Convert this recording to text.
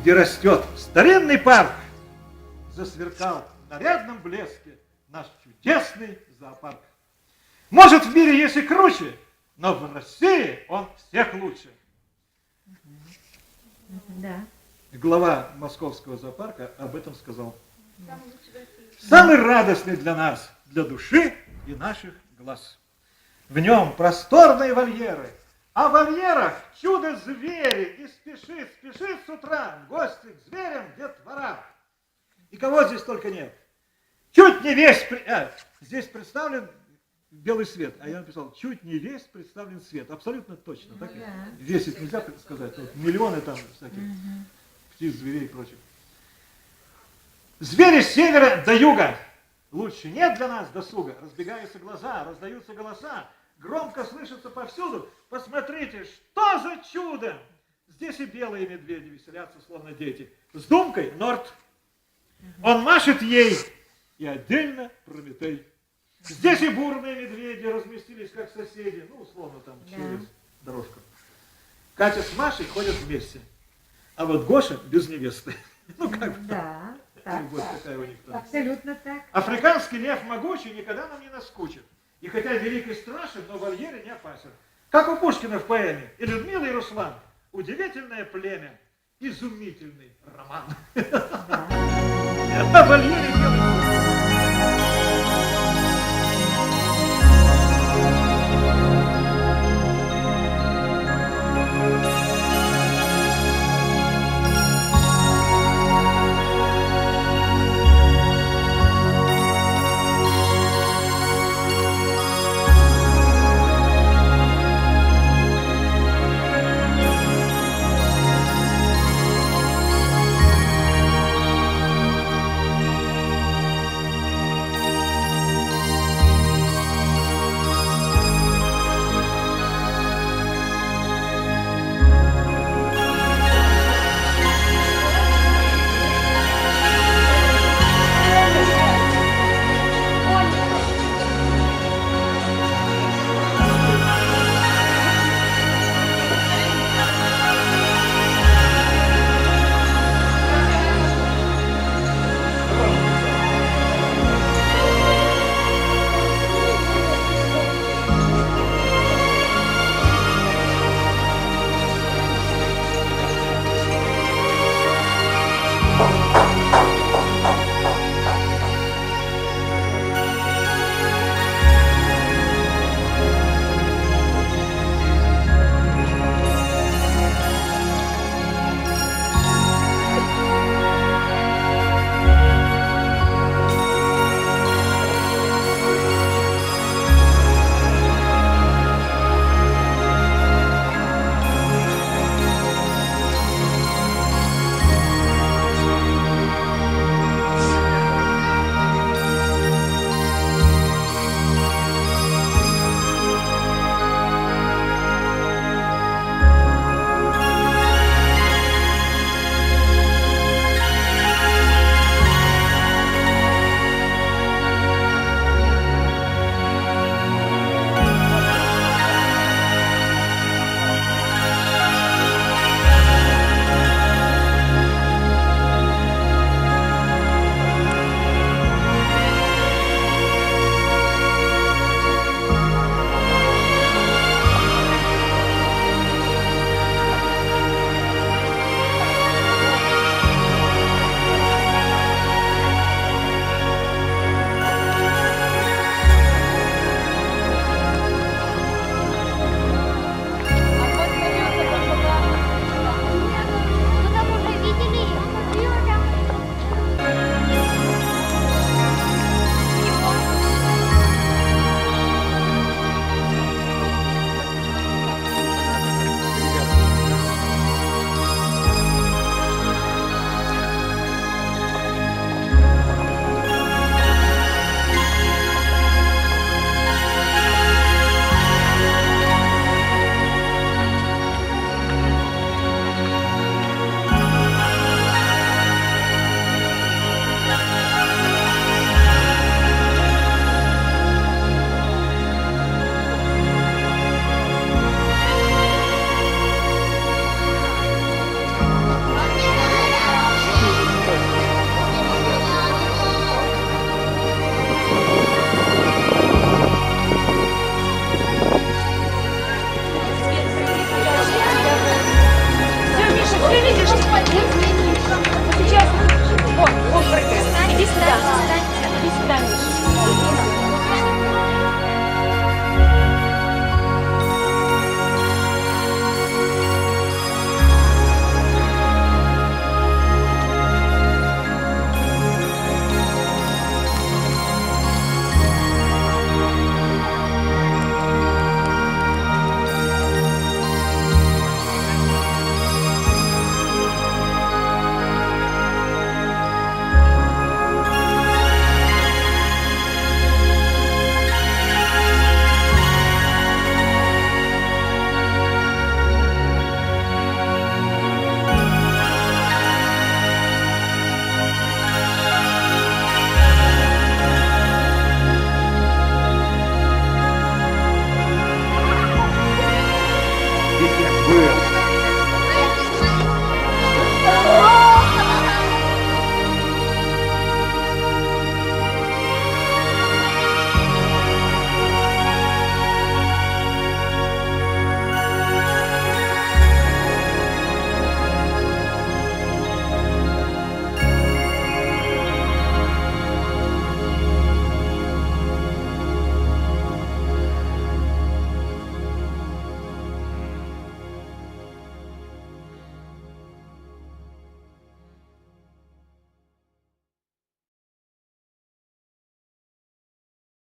где растет старинный парк, засверкал в нарядном блеске наш чудесный зоопарк. Может, в мире есть и круче, но в России он всех лучше. Да. Глава Московского зоопарка об этом сказал. Самый радостный для нас, для души и наших глаз. В нем просторные вольеры, а в вольерах чудо-звери. И спешит с утра в гости к зверям детвора. И кого здесь только нет. Чуть не весь... здесь представлен белый свет, а я написал, чуть не весь представлен свет. Абсолютно точно. Так? Да. Весить нельзя сказать. Вот миллионы там всяких птиц, зверей и прочих. Звери с севера до юга. Лучше нет для нас досуга. Разбегаются глаза, раздаются голоса. Громко слышится повсюду. Посмотрите, что за чудо! Здесь и белые медведи веселятся, словно дети. С думкой Норт. Он машет ей, и отдельно Прометей. Здесь и бурные медведи разместились, как соседи, ну, условно, там, через дорожку. Катя с Машей ходят вместе, а вот Гоша без невесты. Ну, как бы. Да, так, Вот такая у них там. абсолютно так. Африканский лев могучий никогда нам не наскучит. И хотя великий страшен, но в вольере не опасен. Как у Пушкина в поэме «И Людмила, и Руслан». Удивительное племя, изумительный роман. Да. А в вольере делают